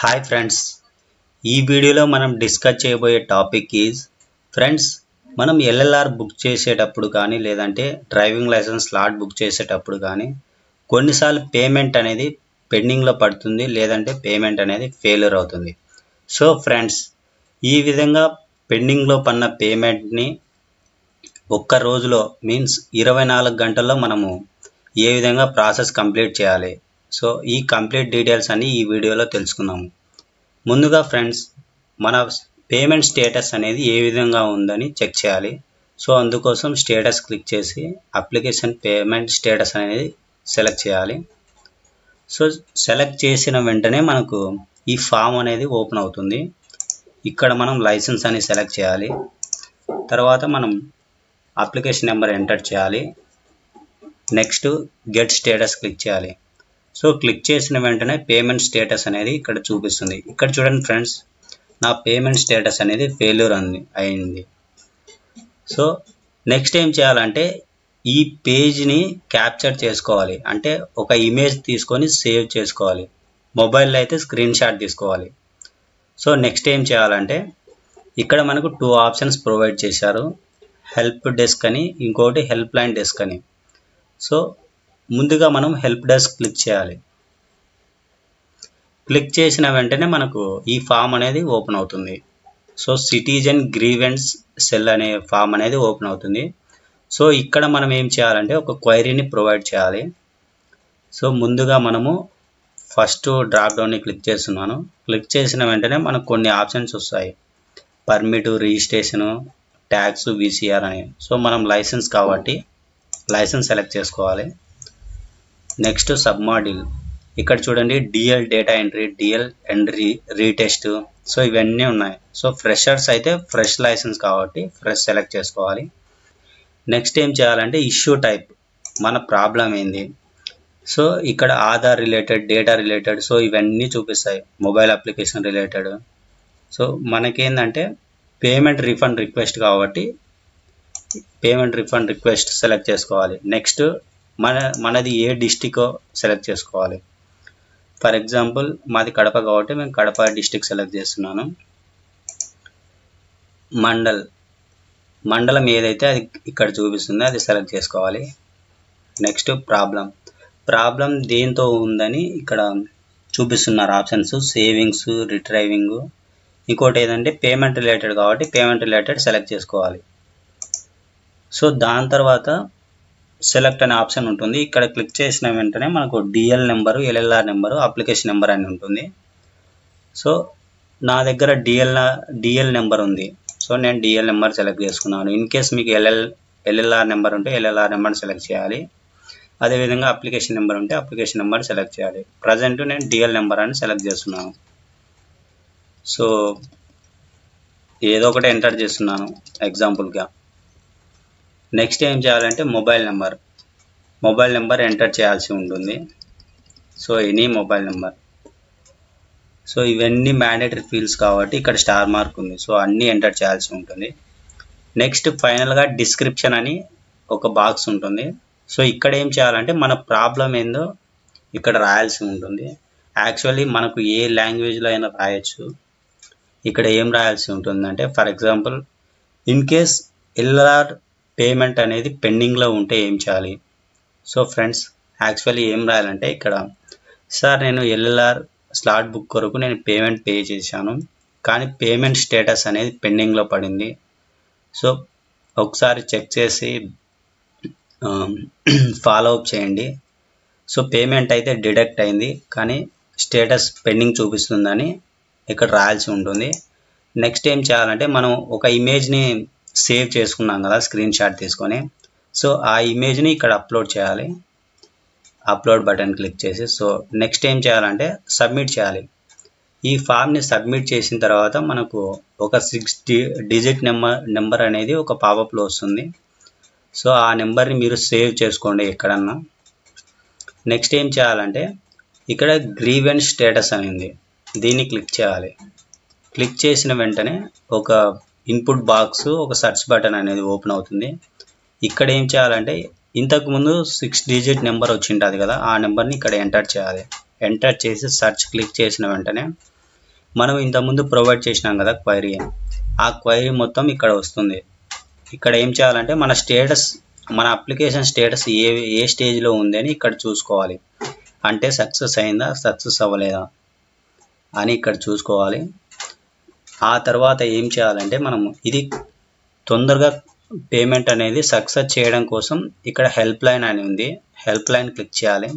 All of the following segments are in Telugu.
హాయ్ ఫ్రెండ్స్, ఈ వీడియోలో మనం డిస్కస్ చేయబోయే టాపిక్ ఈజ్ ఫ్రెండ్స్, మనం ఎల్ఎల్ఆర్ బుక్ చేసేటప్పుడు కానీ లేదంటే డ్రైవింగ్ లైసెన్స్ స్లాట్ బుక్ చేసేటప్పుడు కానీ కొన్నిసార్లు పేమెంట్ అనేది పెండింగ్లో పడుతుంది, లేదంటే పేమెంట్ అనేది ఫెయిల్యూర్ అవుతుంది. సో ఫ్రెండ్స్, ఈ విధంగా పెండింగ్లో పడిన పేమెంట్ని ఒక్క రోజులో మీన్స్ 24 గంటల్లో మనము ఏ విధంగా ప్రాసెస్ కంప్లీట్ చేయాలి. సో ఈ కంప్లీట్ డీటెయిల్స్ అన్ని ఈ వీడియోలో తెలుసుకుందాము. ముందుగా ఫ్రెండ్స్, మన పేమెంట్ స్టేటస్ అనేది ఏ విధంగా ఉందని చెక్ చేయాలి. సో అందుకోసం స్టేటస్ క్లిక్ చేసి అప్లికేషన్ పేమెంట్ స్టేటస్ అనేది సెలెక్ట్ చేయాలి. సో సెలెక్ట్ చేసిన వెంటనే మనకు ఈ ఫామ్ అనేది ఓపెన్ అవుతుంది. ఇక్కడ మనం లైసెన్స్ అని సెలెక్ట్ చేయాలి. తర్వాత మనం అప్లికేషన్ నెంబర్ ఎంటర్ చేయాలి. నెక్స్ట్ గెట్ స్టేటస్ క్లిక్ చేయాలి. సో క్లిక్ చేసిన వెంటనే పేమెంట్ స్టేటస్ అనేది ఇక్కడ చూపిస్తుంది. ఇక్కడ చూడండి ఫ్రెండ్స్, నా పేమెంట్ స్టేటస్ అనేది ఫెయిల్యూర్ అయింది. సో నెక్స్ట్ ఏం చేయాలంటే ఈ పేజ్ని క్యాప్చర్ చేసుకోవాలి. అంటే ఒక ఇమేజ్ తీసుకొని సేవ్ చేసుకోవాలి. మొబైల్లో అయితే స్క్రీన్ షాట్ తీసుకోవాలి. సో నెక్స్ట్ ఏం చేయాలంటే ఇక్కడ మనకు 2 ఆప్షన్స్ ప్రొవైడ్ చేశారు, హెల్ప్ డెస్క్ అని, ఇంకోటి హెల్ప్ లైన్ డెస్క్ అని. సో ముందుగా మనం హెల్ప్ డెస్క్ క్లిక్ చేయాలి. క్లిక్ చేసిన వెంటనే మనకు ఈ ఫామ్ అనేది ఓపెన్ అవుతుంది. సో సిటిజన్ గ్రీవెన్స్ సెల్ అనే ఫామ్ అనేది ఓపెన్ అవుతుంది. సో ఇక్కడ మనం ఏం చేయాలంటే ఒక క్వైరీని ప్రొవైడ్ చేయాలి. సో ముందుగా మనము ఫస్ట్ డ్రాప్ డౌన్ని క్లిక్ చేస్తున్నాను. క్లిక్ చేసిన వెంటనే మనకు కొన్ని ఆప్షన్స్ వస్తాయి, పర్మిట్, రిజిస్ట్రేషను, ట్యాక్స్, విసిఆర్ అని. సో మనం లైసెన్స్ కాబట్టి లైసెన్స్ సెలెక్ట్ చేసుకోవాలి. నెక్స్ట్ సబ్ మాడ్యూల్, ఇక్కడ చూడండి DL data entry, DL entry retest. So ఇవన్నీ ఉన్నాయి. సో ఫ్రెషర్స్ అయితే ఫ్రెష్ లైసెన్స్ కాబట్టి ఫ్రెష్ సెలెక్ట్ చేసుకోవాలి. నెక్స్ట్ ఏం చేయాలంటే ఇష్యూ టైప్, మన ప్రాబ్లం ఏంది. సో ఇక్కడ Aadhaar related, data related, so ఇవన్నీ చూపిస్తాయి, మొబైల్ అప్లికేషన్ రిలేటెడ్. సో మనకేందంటే పేమెంట్ రిఫండ్ రిక్వెస్ట్ కాబట్టి పేమెంట్ రిఫండ్ రిక్వెస్ట్ సెలెక్ట్ చేసుకోవాలి. నెక్స్ట్ మనది ఏ డిస్టికో సెలెక్ట్ చేసుకోవాలి. ఫర్ ఎగ్జాంపుల్ మాది కడప కాబట్టి మేము కడప డిస్టిక్ సెలెక్ట్ చేస్తున్నాను. మండలం ఏదైతే అది ఇక్కడ చూపిస్తుందో అది సెలెక్ట్ చేసుకోవాలి. నెక్స్ట్ ప్రాబ్లం దేంతో ఉందని ఇక్కడ చూపిస్తున్నారు ఆప్షన్స్, సేవింగ్స్, రిట్రైవింగ్. ఇంకోటి ఏదంటే పేమెంట్ రిలేటెడ్ కాబట్టి పేమెంట్ రిలేటెడ్ సెలెక్ట్ చేసుకోవాలి. సో దాని తర్వాత సెలెక్ట్ అనే ఆప్షన్ ఉంటుంది. ఇక్కడ క్లిక్ చేసిన వెంటనే మనకు DL number, LLR number, application number అని ఉంటుంది. సో నా దగ్గర డిఎల్ నెంబర్ ఉంది. సో నేను డిఎల్ నెంబర్ సెలెక్ట్ చేసుకున్నాను. ఇన్ కేస్ మీకు ఎల్ఎల్ఆర్ నెంబర్ ఉంటే ఎల్ఎల్ఆర్ నెంబర్ సెలెక్ట్ చేయాలి. అదేవిధంగా అప్లికేషన్ నెంబర్ ఉంటే అప్లికేషన్ నెంబర్ సెలెక్ట్ చేయాలి. ప్రజెంట్ నేను డిఎల్ నెంబర్ అని సెలెక్ట్ చేస్తున్నాను. సో ఏదో ఒకటి ఎంటర్ చేస్తున్నాను ఎగ్జాంపుల్గా. నెక్స్ట్ ఏం చేయాలంటే మొబైల్ నెంబర్ ఎంటర్ చేయాల్సి ఉంటుంది. So any mobile number. So ఇవన్నీ మ్యాండేటరీ ఫీల్డ్స్ కాబట్టి ఇక్కడ స్టార్ మార్క్ ఉంది. సో అన్నీ ఎంటర్ చేయాల్సి ఉంటుంది. నెక్స్ట్ ఫైనల్గా డిస్క్రిప్షన్ అని ఒక బాక్స్ ఉంటుంది. సో ఇక్కడ ఏం చేయాలంటే మన ప్రాబ్లం ఏందో ఇక్కడ రాయాల్సి ఉంటుంది. యాక్చువల్లీ మనకు ఏ లాంగ్వేజ్లో అయినా రాయొచ్చు. ఇక్కడ ఏం రాయాల్సి ఉంటుందంటే for example in case LR payment అనేది పెండింగ్లో ఉంటే ఏం చేయాలి. సో ఫ్రెండ్స్, యాక్చువల్లీ ఏం రాయాలంటే ఇక్కడ సార్ నేను ఎల్ఎల్ఆర్ స్లాట్ బుక్ కొరకు నేను పేమెంట్ పే చేశాను, కానీ పేమెంట్ స్టేటస్ అనేది పెండింగ్లో పడింది. సో ఒకసారి చెక్ చేసి ఫాలో అప్ చేయండి. సో పేమెంట్ అయితే డిడక్ట్ అయింది, కానీ స్టేటస్ పెండింగ్ చూపిస్తుందని ఇక్కడ రాయాల్సి ఉంటుంది. నెక్స్ట్ ఏం చేయాలంటే మనం ఒక ఇమేజ్ని సేవ్ చేసుకున్నాం కదా స్క్రీన్ షాట్ తీసుకొని. సో ఆ ఇమేజ్ని ఇక్కడ అప్లోడ్ చేయాలి. అప్లోడ్ బటన్ క్లిక్ చేసి సో నెక్స్ట్ ఏం చేయాలంటే సబ్మిట్ చేయాలి. ఈ ఫామ్ని సబ్మిట్ చేసిన తర్వాత మనకు ఒక 6 డిజిట్ నెంబర్ అనేది ఒక పాపప్లో వస్తుంది. సో ఆ నెంబర్ని మీరు సేవ్ చేసుకోండి ఎక్కడన్నా. నెక్స్ట్ ఏం చేయాలంటే ఇక్కడ గ్రీవెన్స్ స్టేటస్ అనేది దీన్ని క్లిక్ చేయాలి. క్లిక్ చేసిన వెంటనే ఒక ఇన్పుట్ బాక్స్, ఒక సెర్చ్ బటన్ అనేది ఓపెన్ అవుతుంది. ఇక్కడ ఏం చేయాలంటే ఇంతకుముందు 6 డిజిట్ నెంబర్ వచ్చి ఉంటుంది కదా, ఆ నెంబర్ని ఇక్కడ ఎంటర్ చేయాలి. ఎంటర్ చేసి సెర్చ్ క్లిక్ చేసిన వెంటనే మనం ఇంతకుముందు ప్రొవైడ్ చేసినాం కదా క్వైరీ, ఆ క్వైరీ మొత్తం ఇక్కడ వస్తుంది. ఇక్కడ ఏం చేయాలంటే మన స్టేటస్, మన అప్లికేషన్ స్టేటస్ ఏ స్టేజ్లో ఉంది అని ఇక్కడ చూసుకోవాలి. అంటే సక్సెస్ అయిందా సక్సెస్ అవ్వలేదా అని ఇక్కడ చూసుకోవాలి. ఆ తర్వాత ఏం చేయాలంటే మనము ఇది తొందరగా పేమెంట్ అనేది సక్సెస్ చేయడం కోసం ఇక్కడ హెల్ప్ లైన్ అని ఉంది, హెల్ప్ లైన్ క్లిక్ చేయాలి.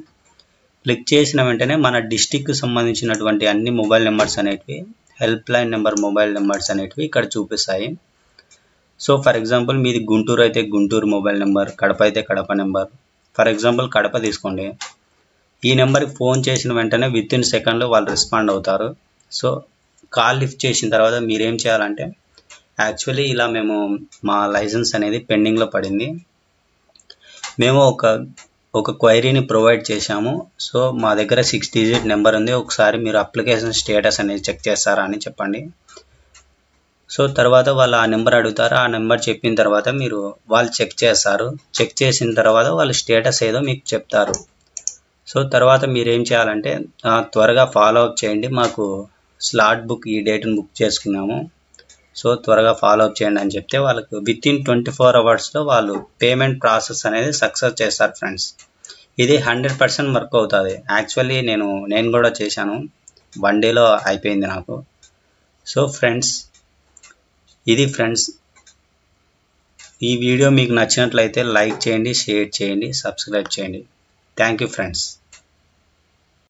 క్లిక్ చేసిన వెంటనే మన డిస్టిక్కి సంబంధించినటువంటి అన్ని మొబైల్ నెంబర్స్ అనేటివి, help line number mobile numbers అనేటివి ఇక్కడ చూపిస్తాయి. సో ఫర్ ఎగ్జాంపుల్ మీది గుంటూరు అయితే గుంటూరు మొబైల్ నెంబర్, కడప అయితే Kadapa number. For example Kadapa తీసుకోండి. ఈ నెంబర్కి ఫోన్ చేసిన వెంటనే విత్ ఇన్ సెకండ్లో వాళ్ళు రెస్పాండ్ అవుతారు. సో కాల్ లిఫ్ట్ చేసిన తర్వాత మీరేం చేయాలంటే, యాక్చువల్లీ ఇలా మేము మా లైసెన్స్ అనేది పెండింగ్లో పడింది, మేము ఒక క్వైరీని ప్రొవైడ్ చేశాము, సో మా దగ్గర 6 డిజిట్ నెంబర్ ఉంది, ఒకసారి మీరు అప్లికేషన్ స్టేటస్ అనేది చెక్ చేస్తారా అని చెప్పండి. సో తర్వాత వాళ్ళు ఆ నెంబర్ అడుగుతారు, ఆ నెంబర్ చెప్పిన తర్వాత వాళ్ళు చెక్ చేస్తారు. చెక్ చేసిన తర్వాత వాళ్ళు స్టేటస్ ఏదో మీకు చెప్తారు. సో తర్వాత మీరేం చేయాలంటే త్వరగా ఫాలో అప్ చేయండి, మాకు స్లాట్ బుక్ ఈ డేట్ని బుక్ చేసుకున్నాము, సో త్వరగా ఫాలో అప్ చేయండి అని చెప్తే వాళ్ళకు విత్ ఇన్ 24 అవర్స్లో వాళ్ళు పేమెంట్ ప్రాసెస్ అనేది సక్సెస్ చేస్తారు ఫ్రెండ్స్. ఇది 100% వర్క్ అవుతుంది. యాక్చువల్లీ నేను కూడా చేశాను, 1 డేలో అయిపోయింది నాకు. సో ఫ్రెండ్స్, ఇది ఫ్రెండ్స్, ఈ వీడియో మీకు నచ్చినట్లయితే లైక్ చేయండి, షేర్ చేయండి, సబ్స్క్రైబ్ చేయండి. Thank you friends.